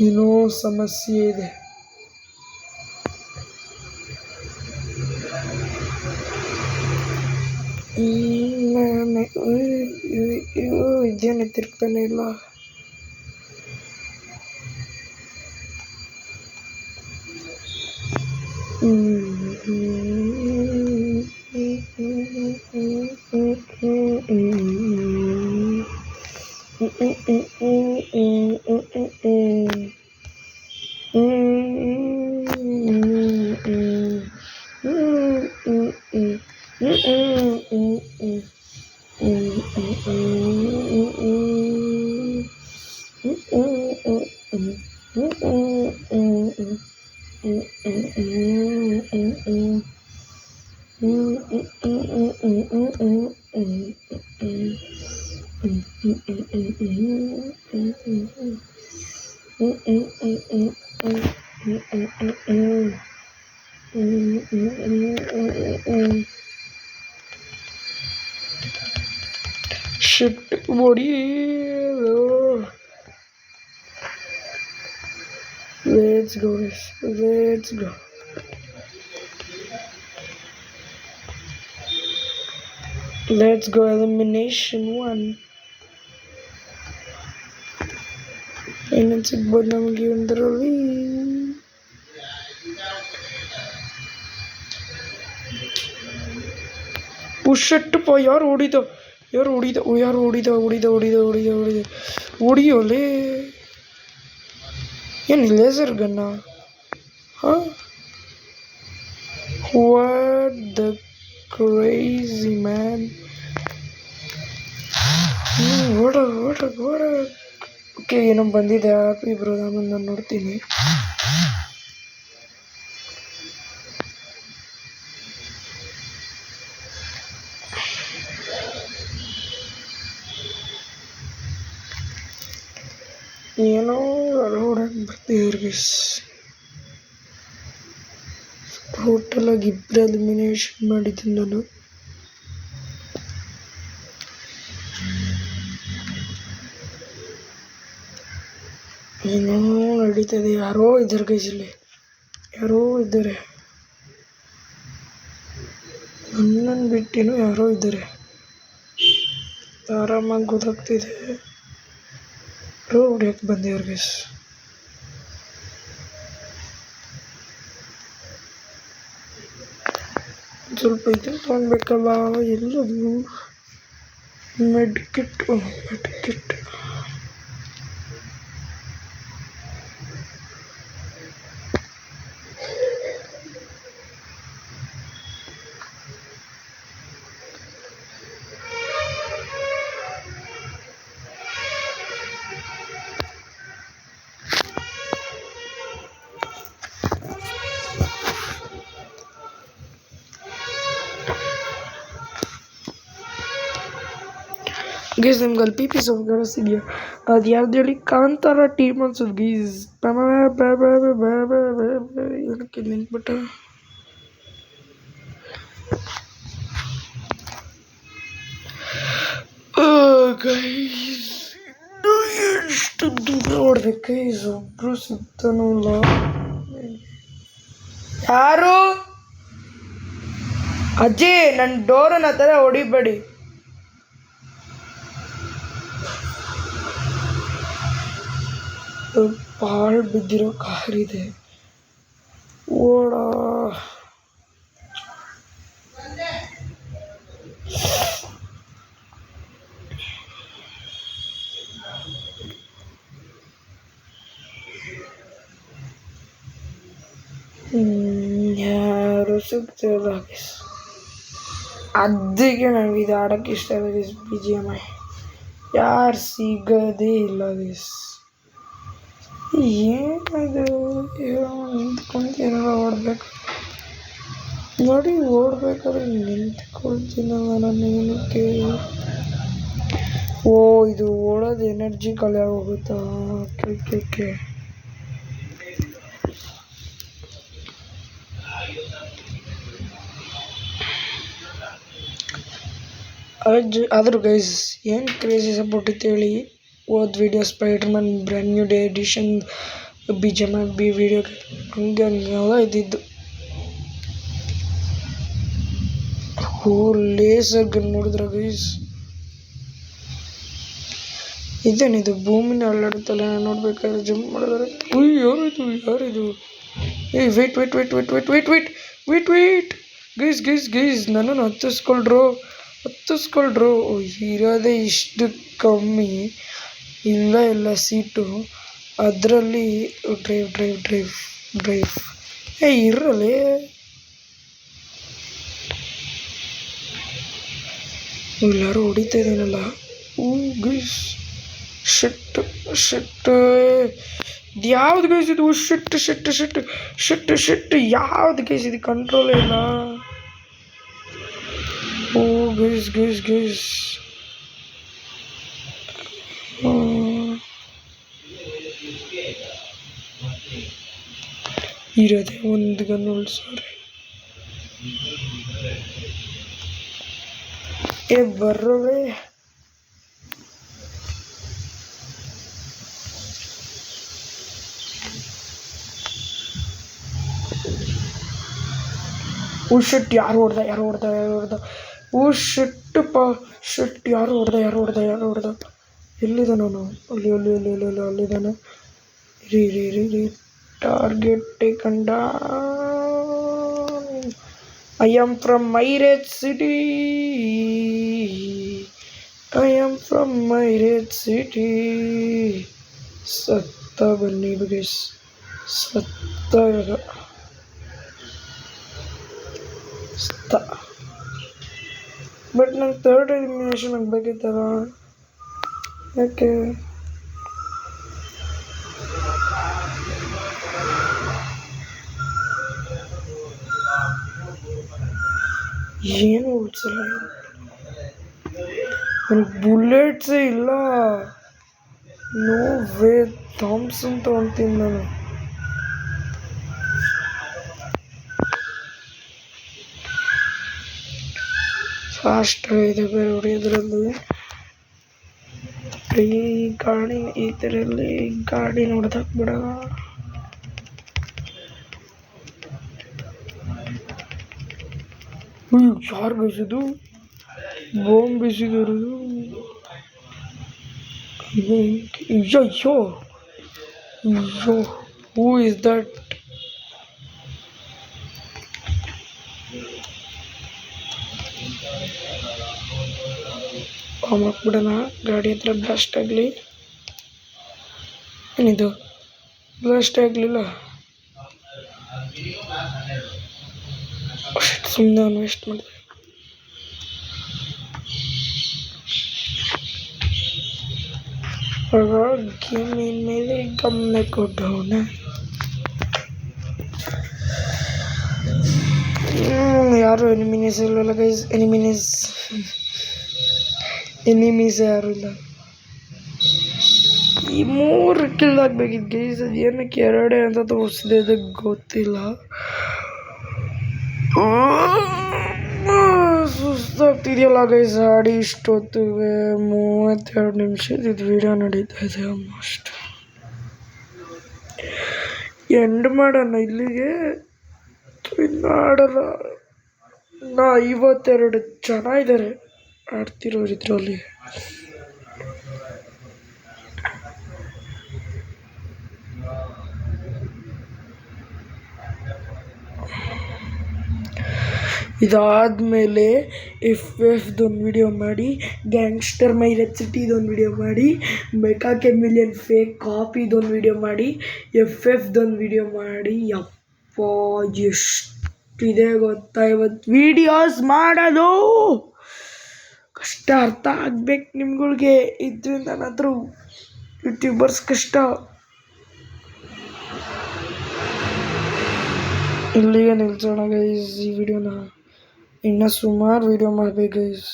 A: ಏನೋ ಸಮಸ್ಯೆ ಇದೆ. ಇದೇನು ತಿರ್ಗ್ತಾನೆ ಇಲ್ಲ. Shit, body. Let's go, guys. Let's go. Let's go elimination 1. ಏನೇನು ಸಿಗ್ಬೋದು ನಮಗೆ ಒಂದರಲ್ಲಿ? ಉಷಟ್ಟಪ್ಪ, ಯಾರು ಹೊಡಿಯೋಲೆ ಏನು ಲೇಸರ್ ಗನ್ನ? ಹಾಂ, ವಾಟ್ ದ ಕ್ರೇಜಿ ಮ್ಯಾನ್. ಓಡ. ಓಕೆ, ಏನೋ ಬಂದಿದೆ ಹ್ಯಾಪಿ ಬ್ರೋ, ಆಮೇಲೆ ನಾನು ನೋಡ್ತೀನಿ. ಏನೋ ಹೊರಗಡೆ ಬರ್ತಿದ್ರು ಟೋಟಲಾಗಿ ಇಬ್ಬರು ಎಲಿಮಿನೇಷನ್ ಮಾಡಿದ್ದೀನಿ ನಾನು. ಏನೋ ನಡೀತದೆ, ಯಾರೋ ಇದ್ದಾರೆ ಗೈಸಲ್ಲಿ, ಯಾರೋ ಇದ್ದಾರೆ, ನನ್ನನ್ನು ಬಿಟ್ಟೇನೋ ಯಾರೋ ಇದ್ದಾರೆ, ಆರಾಮಾಗಿ ಗೊತ್ತಾಗ್ತಿದೆ. ಹೊಡಿಯಕ್ಕೆ ಬಂದಿವ್ರು ಗೈಸ್. ಸ್ವಲ್ಪ ಇದನ್ನು ತೊಗೊಳ್ಬೇಕಲ್ಲ, ಎಲ್ಲದು ಮೆಡ್ಕಿಟ್. ಗೀಸ್ ನಿಮ್ಗೆ ಅಲ್ಲಿ ಪಿ ಸಾಂಗ್ ಕಾಣಿಸ್ತಿದ್ಯಾ? ಅದು ಯಾವ್ದು ಹೇಳಿ? ಕಾಂತಾರ ಟೀಮ್ ಅನ್ಸೋದು ಗೀಸ್. ಏನಕ್ಕೆ ನಿಂತ್ಬಿಟ್ಟ? ಗೈಸ್ ಎಷ್ಟು ದೂರ ಓಡ್ಬೇಕು ಗೈಸ್, ಒಬ್ರು ಸಿಗ್ತಾನೂ ಇಲ್ಲ. ಯಾರು ಅಜ್ಜಿ, ನನ್ನ ಡೋರನ್ನ ಆ ಥರ ಹೊಡಿಬೇಡಿ. ಪಾಳು ಬಿದ್ದಿರೋ ಕಾರಿದೆ, ಓಡ. ಯಾರು ಸಿಗ್ತಿಲ್ಲ ಅದಕ್ಕೆ ನನಗೆ ಇದು ಆಡೋಕ್ಕೆ ಇಷ್ಟ ಆಗಿದೆ. BGMI ಯಾರು ಸಿಗೋದೇ ಇಲ್ಲ ಗೀಸ್. ಏನದು ನಿಂತ್ಕೊಂತೀನಲ್ಲ ಓಡಬೇಕು ನೋಡಿ, ಓಡಬೇಕಾದ್ರೆ ನಿಂತ್ಕೊಳ್ತೀನಲ್ಲ ನಾನು ಏನಕ್ಕೆ? ಓ, ಇದು ಓಡೋದು ಎನರ್ಜಿ ಖಾಲಿ ಆಗೋಗುತ್ತಾ? ಓಕೆ. ಆದರೂ ಗೈಸ್ ಏನು ಕ್ರೇಜಿ ಸಪೋರ್ಟ್ ಇತ್ತು ಹೇಳಿ. ಹೋದ video Spiderman brand new day edition BGMI video ಹಂಗೆಲ್ಲ ಇದ್ದಿದ್ದು. ಓ, ಲೇಸರ್ ಗನ್ ನೋಡಿದ್ರ ಗೈಸ್? ಇದೇನಿದು ಭೂಮಿನ ಅಲ್ಲಾಡುತ್ತಲ್ಲ, ನಾನು ನೋಡ್ಬೇಕಾದ್ರೆ ಜಂಪ್ ಮಾಡಿದ್ರೆ ಯಾರಿದು? ಏಯ್ ವೇಟ್ ಗೈಸ್ ನನ್ನನ್ನು ಹತ್ತಿಸ್ಕೊಳ್ರು. ಇರೋದೇ ಇಷ್ಟು ಕಮ್ಮಿ, ಇಲ್ಲ ಸೀಟು, ಅದರಲ್ಲಿ ಡ್ರೈವ್ ಇರಲಿ. ಎಲ್ಲರೂ ಹೊಡಿತಾ ಇದ್ದಾನಲ್ಲ. ಗೈಸ್ ಶಿಟ್ ಯಾವ್ದು ಗೈಸ್ ಇದು? ಶಿಟ್ ಯಾವ್ದು ಗೈಸ್ ಇದು? ಕಂಟ್ರೋಲೇ ಇಲ್ಲ. ಓ ಗೈಸ್ ಇರೋದೇ ಒಂದು ಗನ್ ಉಳ್ಸೋರೆ. ಬರ್ರೋವೆ. ಶಿಟ್ ಯಾರು ಹೊಡ್ದ? ಓ ಶಿಟ್ಟಪ್ಪ ಶಿಟ್, ಯಾರು ಹೊಡೆದ ಎಲ್ಲಿದ್ದಾನೆ ಅವನು? ಅಲ್ಲಿದ್ದಾನೆ. ರೀ target taken down. I am from Myred City. ಸತ್ತ ಬನ್ನಿ ಗೈಸ್, ಸತ್ತ ಬಟ್ ನಂಗೆ ಥರ್ಡ್ ಎಲಿಮಿನೇಷನ್ ಆಗಬೇಕಿತ್ತಲ್ಲ, ಯಾಕೆ? ಏನು ಉಳಿಸಲ್ಲ ನನಗೆ, ಬುಲೆಟ್ಸೇ ಇಲ್ಲ. ನೋ ವೇ, ಥಾಮ್ಸನ್ ತೊಗೊತೀನಿ ನಾನು. ಫಾಸ್ಟ್ ಆಗಿದೆ ಬೇರೆ ಹೊಡೆಯೋದ್ರಲ್ಲಿ. ಇದರಲ್ಲಿ ಗಾಡಿ ನೋಡ್ದಾಕ್ಬಿಡ. ಯಾರು ಬೀಸಿದ್ದು? ಬಾಂಬ್ ಬೀಸಿದವರು. ಅಯ್ಯೋ, ಹೂ ಇಸ್ ದಟ್? ಬಾಂಬ್ ಹಾಕ್ಬಿಡೋಣ, ಗಾಡಿ ಹತ್ರ ಬ್ಲಾಸ್ಟ್ ಆಗಲಿ. ಏನಿದು ಬ್ಲಾಸ್ಟ್ ಆಗಲಿಲ್ಲ? ಸುಮ್ಮನೆ ಅವನು ವೇಸ್ಟ್ ಮಾಡಿದೆ. ಗೇಮಿನ ಮೇಲೆ ಗಮನ ಕೊಡೋಣ. ಯಾರು ಎನಿಮೀಸ್ ಇಲ್ಲಲ್ಲ ಗೈಸ್, ಎನಿಮೀಸ್ ಯಾರು ಇಲ್ಲ. ಈ 3 ಕಿಲ್ ಆಗ್ಬೇಕಿತ್ತು ಗೈಸ್, ಅದು ಏನಕ್ಕೆ 2 ಅಂತ ತೋರಿಸಿದೆ ಅದಕ್ಕೆ ಗೊತ್ತಿಲ್ಲ. ಸುಸ್ತಾಗ್ತಿದೆಯಲ್ಲ ಗೈಸ್, ಆಡಿ ಇಷ್ಟೊತ್ತಿಗೆ 32 ನಿಮಿಷದ ಇದು ವಿಡಿಯೋ ನಡೀತಾ ಇದೆ. ಆಲ್ಮೋಸ್ಟ್ ಎಂಡ್ ಮಾಡೋಣ ಇಲ್ಲಿಗೆ. ಇನ್ನು ಆಡಲ್ಲ. 52 ಜನ ಇದ್ದಾರೆ ಆಡ್ತಿರೋರು ಇದರಲ್ಲಿ. ಇದಾದಮೇಲೆ FFದೊಂದು ವಿಡಿಯೋ ಮಾಡಿ, ಗ್ಯಾಂಗ್ಸ್ಟರ್ ಮೈರೆಡ್ ಸಿಟಿದೊಂದು ವಿಡಿಯೋ ಮಾಡಿ, ಮೆಕಾ ಕೆಮಿಲಿಯನ್ ಫೇಕ್ ಕಾಪಿದೊಂದು ವಿಡಿಯೋ ಮಾಡಿ, FFದೊಂದು ವಿಡಿಯೋ ಮಾಡಿ. ಯಪ್ಪ ಎಷ್ಟಿದೆ ಗೊತ್ತಾ ಇವತ್ತು ವಿಡಿಯೋಸ್ ಮಾಡೋದು. ಕಷ್ಟ, ಅರ್ಥ ಆಗ್ಬೇಕು ನಿಮ್ಗಳಿಗೆ. ಇದರಿಂದ ನಾನಾದರೂ ಯೂಟ್ಯೂಬರ್ಸ್ ಕಷ್ಟ. ಇಲ್ಲಿಗೆ ನಿಲ್ಸೋಣ ಗೈಸ್ ಈ ವಿಡಿಯೋನ. ಇನ್ನೂ ಸುಮಾರು ವಿಡಿಯೋ ಮಾಡಬೇಕು ಗೈಸ್.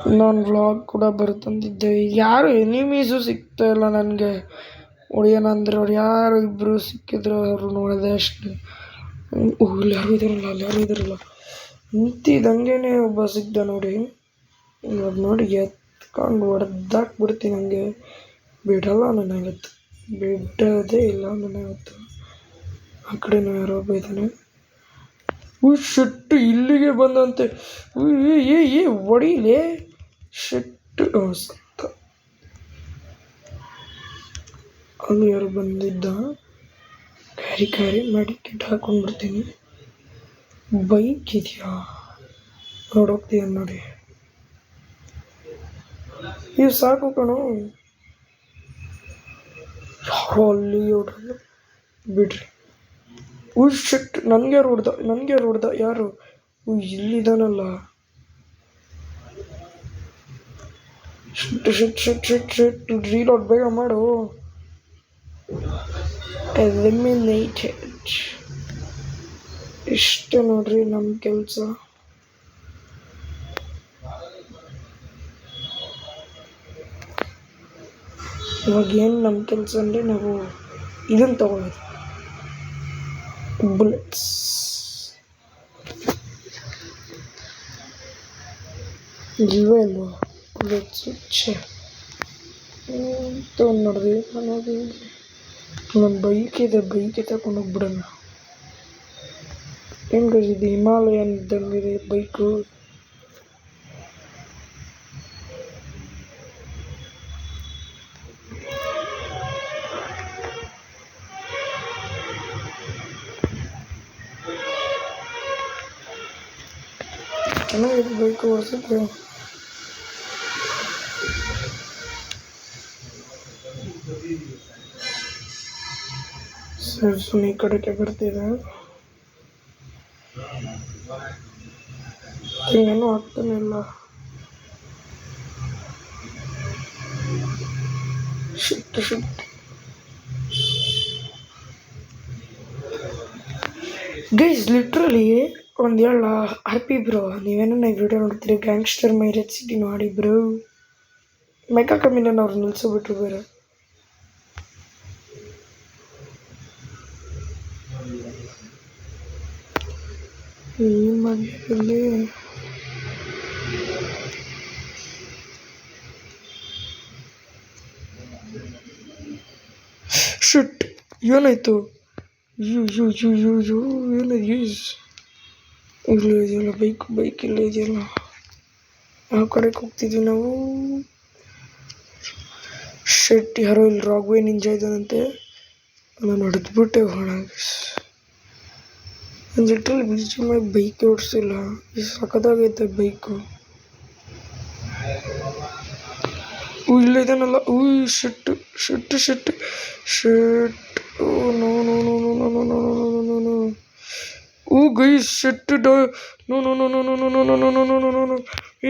A: ಇನ್ನೊಂದು ವ್ಲಾಗ್ ಕೂಡ ಬರ್ತಂದಿದ್ದೆ. ಯಾರು ಎನಿಮೀಸು ಸಿಗ್ತಾ ಇಲ್ಲ ನನಗೆ ಹೊಡೆಯೋಣ ಅಂದರೆ. ಅವ್ರು ಯಾರು ಇಬ್ಬರು ಸಿಕ್ಕಿದ್ರು, ಅವರು ನೋಡಿದೆ ಅಷ್ಟೇ. ಇಲ್ಲಿ ಯಾರು ಇದ್ದಾರಲ್ಲ ನಿಂತಿದ್ದಂಗೆ ಒಬ್ಬ ಸಿಗ್ದ ನೋಡಿ. ಇವಾಗ ನೋಡಿ ಎತ್ಕೊಂಡು ಹೊಡೆದಾಕ್ಬಿಡ್ತೀನಿ. ನನಗೆ ಬಿಡಲ್ಲ ನನಗತ್ತು, ಬಿಡೋದೇ ಇಲ್ಲ ನನಗತ್ತು. ಆ ಕಡೆನೂ ಯಾರೋ ಒಬ್ಬ ಇದ್ದಾನೆ. ಶೆಟ್ಟು ಇಲ್ಲಿಗೆ ಬಂದಂತೆ. ಹೊಡಿಲೇ ಶೆಟ್ಟು. ಸತ್ತ. ಅಲ್ಲಿ ಯಾರು ಬಂದಿದ್ದ. ಕ್ಯಾರಿ ಮಾಡಿ ಕಿಟ್ ಹಾಕೊಂಡ್ಬಿಡ್ತೀನಿ. ಬೈಕ್ ಇದೆಯಾ ನೋಡೋಗ್ತೀಯ ನೋಡಿ. ಇವು ಸಾಕು ಕಣೋ. ಯಾರೋ ಅಲ್ಲಿ ಹೊಡ್ರಲ್ಲ, ಬಿಡ್ರಿ. ಶೆಟ್, ನನಗೆ ಯಾರು ಹೊಡ್ದ ಯಾರು? ಇಲ್ಲಿದ್ದಾನಲ್ಲ. ಶೆಟ್ ರೀಲೋಡ್ ಬೇಗ ಮಾಡು. ಎಲಿಮಿನೇಟೆಡ್. ಇಷ್ಟೇ ನೋಡ್ರಿ ನಮ್ಮ ಕೆಲಸ. ಇವಾಗ ಏನು ನಮ್ಮ ಕೆಲಸ ಅಂದರೆ ನಾವು ಇದನ್ನು ತಗೊಳ್ಳೋದು, ಬುಲೆಟ್ಸ್. ಇಲ್ವೇ ಅಲ್ವಾ ಬುಲೆಟ್ಸು? ತೊಗೊಂಡು ನೋಡಿದ್ವಿ. ನನ್ನ ಬೈಕ್ ಇದೆ, ತಗೊಂಡು ಹೋಗ್ಬಿಡೋಣ. ಏನು ಗೈಸ್ ಇದು ಹಿಮಾಲಯನ್ ಇದ್ದಂಗಿದೆ ಬೈಕು. ಚೆನ್ನಾಗಿದೆ ಬೈಕು ಓಡಿಸಿದ್ರೆ. ಸರ್ ಸುಮ್ಮನೆ ಈ ಕಡೆಗೆ ಬರ್ತಿದೆ, ಏನೂ ಆಗ್ತಾನೆ ಇಲ್ಲ. ಶಿಟ್ ಗೈಸ್ ಲಿಟ್ರಲಿ ಒಂದು ಹೇಳ RP ಬ್ರೋ, ನೀವೇನೋ ಈ ವಿಡಿಯೋ ನೋಡ್ತೀರಿ ಗ್ಯಾಂಗ್ಸ್ಟರ್ ಮೈರೇಜ್ ಸಿಟಿ ನೋಡಿ ಬ್ರೋ. ಮೆಕಾ ಕಮ್ಮಿನ ಅವ್ರು ನಿಲ್ಸಿಬಿಟ್ರು ಬೇರೆ. ಏನು ಮಾಡಲಿ ಶಿಟ್ ಏನಾಯ್ತು? ಏನಾಯ್ತು ಗೈಸ್? ಇಲ್ಲೇ ಇದೆಯಲ್ಲ ಬೈಕ್ ಇಲ್ಲೇ ಇದೆಯಲ್ಲ. ಯಾವ ಕಡೆಗೆ ಹೋಗ್ತಿದ್ವಿ ನಾವು? ಶೆಟ್ ಯಾರೋ ಇಲ್ಲಿ ರಾಗ್ವೇ ನಿಂಜ ಇದ್ದಾನಂತೆ, ನಾನು ಹೊಡೆದ್ಬಿಟ್ಟೆ ಹೋಣ. ನಾನು ಲಿಟ್ರಲಿ BGMI ಬೈಕ್ ಓಡಿಸಿಲ್ಲ, ಸಖತ್ತಾಗೈತೆ ಬೈಕು. ಇಲ್ಲೇ ಇದ್ದಾನಲ್ಲ. ಶಿಟ್ ನೋ. ಗೈಸ್ ಶಿಟ್ ನೋ.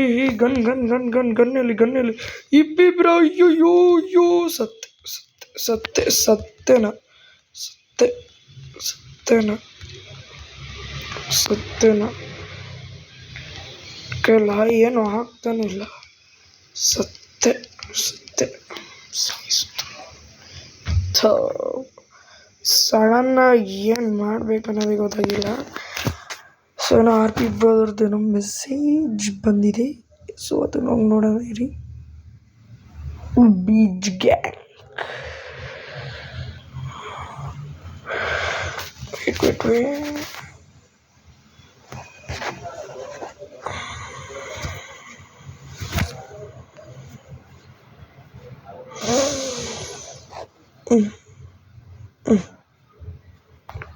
A: ಈ ಗನ್ನಲ್ಲಿ ಇಬ್ಬಿ ಬ್ರೋ. ಅಯ್ಯೋ ಸತ್ತೇನ ಕೈಲ ಏನು ಆಗ್ತಾನಿಲ್ಲ. ಸತ್ತೆ ಸಡನ್ನಾಗಿ ಏನು ಮಾಡ್ಬೇಕನ್ನೋದೇ ಗೊತ್ತಾಗಿಲ್ಲ. ಸೊ ಏನೋ RP ಬ್ರದರ್ದೇನೋ ಮೆಸೇಜ್ ಬಂದಿದೆ, ಸೊ ಅದು ನಾವು ನೋಡೋಣ ಇರಿ. Beach gang wait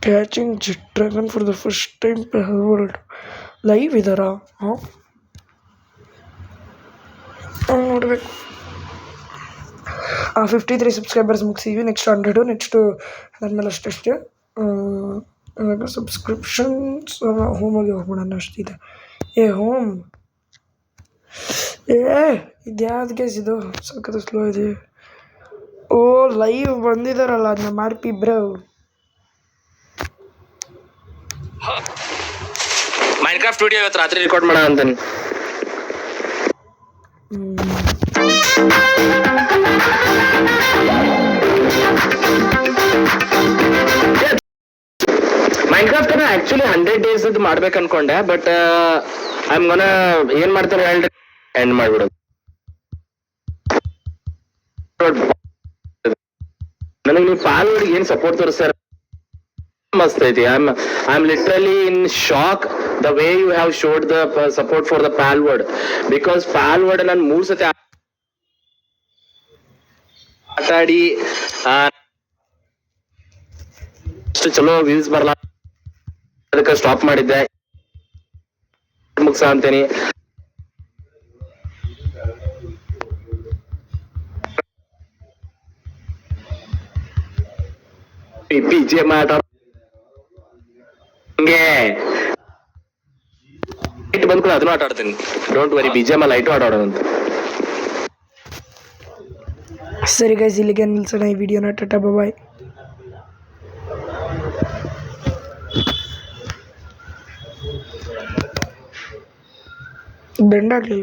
A: catching jet dragon for the first time world live ಇದ್ದಾರಾ? ನೋಡಬೇಕು. 53 ಸಬ್ಸ್ಕ್ರೈಬರ್ಸ್ ಮುಗಿಸಿದ್ವಿ. ನೆಕ್ಸ್ಟ್ 100, ನೆಕ್ಸ್ಟು ಅದಾದ್ಮೇಲೆ ಅಷ್ಟೇ. ಇವಾಗ ಸಬ್ಸ್ಕ್ರಿಪ್ಷನ್ಸ್ ಹೋಮಿಗೆ ಹೋಗ್ಬಿಡೋಣ ಅಷ್ಟಿದೆ. ಹೋಮ್ ಇದ್ಯಾವ್ದು ಗೈಸ್ ಇದು? ಸಖತ್ ಸ್ಲೋ ಇದೆ. ಲೈವ್ ಬಂದಿದ್ದಾರಲ್ಲ ನಮ್ಮ RP ಬ್ರೋ.
B: ಮೈನ್ಕ್ರಾಫ್ಟ್ ವಿಡಿಯೋ ಇವತ್ತು ರಾತ್ರಿ ರೆಕಾರ್ಡ್ ಮಾಡೋಣ ಅಂತಾನೆ. ಮೈನ್ಕ್ರಾಫ್ಟ್ ಆಕ್ಚುಲಿ 100 days ಅದು ಮಾಡ್ಬೇಕು ಅನ್ಕೊಂಡೆ, ಬಟ್ ಐಮ್ ಗೋನ ಏನ್ ಮಾಡ್ತಾರೆ ಹೇಳ್ರಿ, ಎಂಡ್ ಮಾಡ್ಬಿಡೋದು. ನನಗೆ ನೀವು ಪಾಲ್ವರ್ಡ್ ಏನ್ ಸಪೋರ್ಟ್ ತೋರಿಸ್ತಾರೆ ಮಸ್ತ್ ಐತಿ. I'm literally in shock the way you have showed the support for the Palworld, because Palworld ನಾನು 3 ಸತಿ ಆಟಾಡಿ ಅಷ್ಟು ಚಲೋ ವ್ಯೂಸ್ ಬರಲ್ಲ, ಅದಕ್ಕೆ ಸ್ಟಾಪ್ ಮಾಡಿದ್ದೆ. ಮುಗ್ಸ ಅಂತೇನಿ. BGMI ಆಟ ಲೈಟ್ ಬಂದ್ ಕೂಡ ಅದನ್ನು ಆಟ ಆಡ್ತೀನಿ. ಡೋಂಟ್ ವರಿ, BGMI ಲೈಟು ಆಡೋಣಂತ.
A: ಸರಿ ಗೈಸ್, ಇಲ್ಲಿಗೆ ನಿಲ್ಸೋಣ ಈ ವಿಡಿಯೋನ. ಟಾಟಾ ಬಾಯ್. ಬೆಂಡಾಗ್ಲಿಲ್ಲ.